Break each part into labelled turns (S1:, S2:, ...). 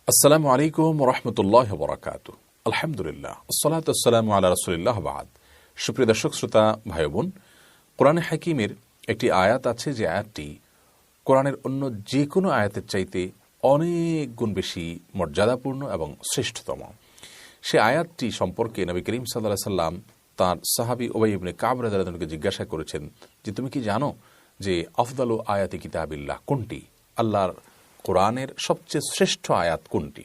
S1: আসসালামু আলাইকুম রহমতুল্লাহ বরাকাতু। আলহামদুলিল্লাহ, আসসালাতু আসসালামু আলা রাসূলিল্লাহ বাদ। সুপ্রিয় দর্শক শ্রোতা ভাই বোন, কোরআনে হাকিমের একটি আয়াত আছে যে আয়াতটি কোরআনের অন্য যে কোনো আয়াতের চাইতে অনেক গুণ বেশি মর্যাদাপূর্ণ এবং শ্রেষ্ঠতম। সে আয়াতটি সম্পর্কে নবী করিম সাল্লাল্লাহু আলাইহি সাল্লাম তাঁর সাহাবী উবাই ইবনে কাব রাদিয়াল্লাহু আনহুকে জিজ্ঞাসা করেছেন যে তুমি কি জানো যে আফদালু আয়াতি কিতাবিল্লাহ কোনটি, আল্লাহর কোরআনের সবচেয়ে শ্রেষ্ঠ আয়াত কোনটি?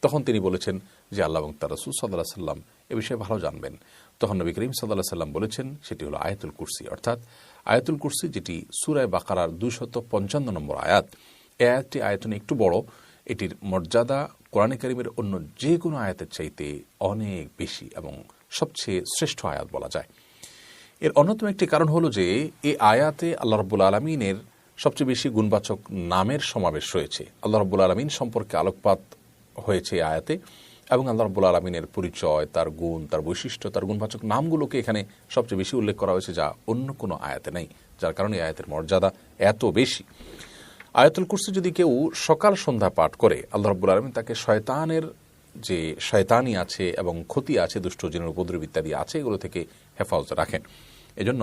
S1: তখন তিনি বলেছেন যে আল্লাহ এবং তার রাসূল সাল্লাল্লাহু আলাইহি সাল্লাম এ বিষয়ে ভালো জানবেন। তখন নবী করিম সাল্লাল্লাহু আলাইহি সাল্লাম বলেছেন সেটি হলো আয়াতুল কুরসি, অর্থাৎ আয়াতুল কুরসি, যেটি সূরা বাকারার 255 নম্বর আয়াত। এই আয়াতটি আয়তনে একটু বড়, এটির মর্যাদা কোরআনে কারীমের অন্য যে কোনো আয়াতের চাইতে অনেক বেশি এবং সবচেয়ে শ্রেষ্ঠ আয়াত বলা যায়। এর অন্যতম একটি কারণ হলো যে এই আয়াতে আল্লাহ রাব্বুল আলামিনের সবচেয়ে বেশি গুণবাচক নামের সমাবেশ রয়েছে। আল্লাহ রাব্বুল আলামিন সম্পর্কে আলোকপাত হয়েছে এই আয়াতে, এবং আল্লাহ রাব্বুল আলামিনের পরিচয়, তার গুণ, তার বৈশিষ্ট্য, তার গুণবাচক নামগুলোকে এখানে সবচেয়ে বেশি উল্লেখ করা হয়েছে, যা অন্য কোনো আয়াতে নেই, যার কারণে এই আয়াতের মর্যাদা এত বেশি। আয়াতুল কুরসি যদি কেউ সকাল সন্ধ্যা পাঠ করে, আল্লাহ রাব্বুল আলামিন তাকে শয়তানের যে শয়তানি আছে এবং ক্ষতি আছে, দুষ্ট জিনের উপদ্রব ইত্যাদি আছে, এগুলো থেকে হেফাজতে রাখেন। এজন্য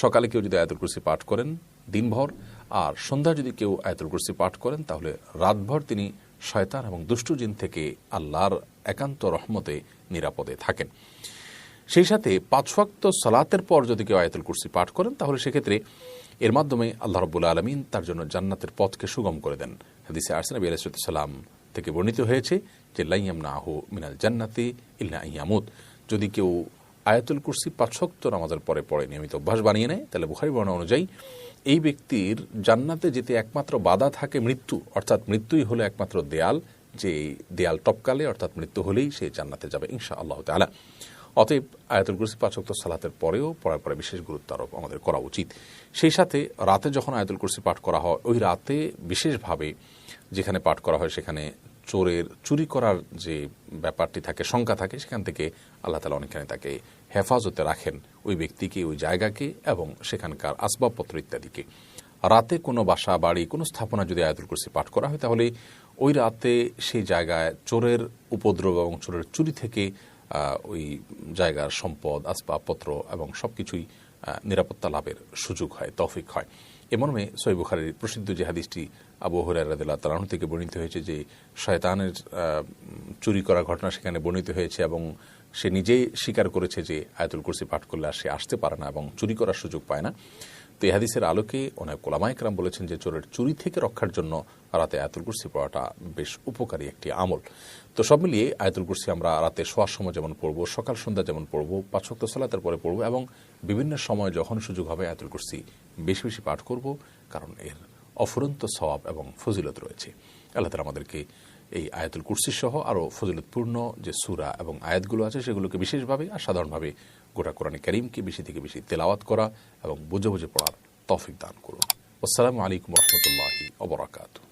S1: সকালে কেউ যদি আয়াতুল কুরসি পাঠ করেন দিনভর, আর সন্ধ্যা যদি কেউ আয়াতুল কুরসি পাঠ করেন, তাহলে রাতভর তিনি শয়তান এবং দুষ্ট জিন থেকে আল্লাহর একান্ত রহমতে নিরাপদে থাকেন। সেই সাথে 5 ওয়াক্ত সালাতের পর যদি কেউ আয়াতুল কুরসি পাঠ করেন, তাহলে সেক্ষেত্রে এর মাধ্যমে আল্লাহ রাব্বুল আলামিন তার জন্য জান্নাতের পথকে সুগম করে দেন। হাদিসে আসছে নবী আলাইহিস সালাম থেকে বর্ণিত হয়েছে যে লা ইয়ামনাহু মিনাল জান্নাতি ইল্লা ইয়ামুত। যদি কেউ আয়াতুল কুরসি 5 ওয়াক্ত নামাজের পরে পড়ে নিয়মিত অভ্যাস বানিয়ে নেয়, তাহলে বুখারী বর্ণনা অনুযায়ী এই ব্যক্তির জান্নাতে যেতে একমাত্র বাধা থাকে মৃত্যু, অর্থাৎ মৃত্যুই হলো একমাত্র দেয়াল, যে দেয়াল টপকালে অর্থাৎ মৃত্যু হলেই সে জান্নাতে যাবে ইনশাআল্লাহ তাআলা। অতএব আয়াতুল কুরসি 5 ওয়াক্ত সালাতের পরেও পড়ার পরে বিশেষ গুরুত্ব আরোপ আমাদের করা উচিত। সেই সাথে রাতে যখন আয়াতুল কুরসি পাঠ করা হয়, ওই রাতে বিশেষভাবে যেখানে পাঠ করা হয় সেখানে চুরি করার যে ব্যাপারটি থাকে, শঙ্কা থাকে, সেখান থেকে আল্লাহ তাআলা অনেকখানি তাকে হেফাজতে রাখেন, ওই ব্যক্তিকে, ওই জায়গাকে এবং সেখানকার আসবাবপত্র ইত্যাদিকে। রাতে কোনো বাসা বাড়ি কোনো স্থাপনা যদি আয়াতুল কুরসি পাঠ করা হয়, তাহলে ওই রাতে সেই জায়গায় চোরের উপদ্রব এবং চোরের চুরি থেকে ওই জায়গার সম্পদ, আসবাবপত্র এবং সব কিছুই নিরাপত্তা লাভের সুযোগ হয়, তৌফিক হয়। এ মর্মে সহিহ বুখারীর প্রসিদ্ধ যে হাদিসটি আবু হুরায়রা রাদিয়াল্লাহু তাআলা আনহু থেকে বর্ণিত হয়েছে যে শয়তানের চুরি করার ঘটনা সেখানে বর্ণিত হয়েছে, এবং সে নিজেই স্বীকার করেছে যে আয়াতুল কুরসি পাঠ করলে আর সে আসতে পারে না এবং চুরি করার সুযোগ পায় না। তো এই হাদিসের আলোকে অনেক উলামায়ে কেরাম বলেছেন যে চোরের চুরি থেকে রক্ষার জন্য রাতে আয়াতুল কুরসি পড়াটা বেশ উপকারী একটি আমল। তো সব মিলিয়ে আয়াতুল কুরসি আমরা রাতে শোয়ার সময় যেমন পড়ব, সকাল সন্ধ্যা যেমন পড়ব, 5 ওয়াক্ত সালাতের পরে পড়ব, এবং বিভিন্ন সময় যখন সুযোগ হবে আয়াতুল কুরসি বেশি বেশি পাঠ করব, কারণ এর অফুরন্ত সওয়াব এবং ফজিলত রয়েছে। আল্লাহ তাআলা আমাদেরকে এই আয়াতুল কুরসি সহ আরও ফজিলতপূর্ণ যে সূরা এবং আয়াতগুলো আছে সেগুলোকে বিশেষভাবে আর সাধারণভাবে গোটা কোরআনে কারীমকে বেশি থেকে বেশি তেলাওয়াত করা এবং বুঝে বুঝে পড়ার তৌফিক দান করুন। আসসালামু আলাইকুম ওয়া রাহমাতুল্লাহি ওয়া বারাকাতুহু।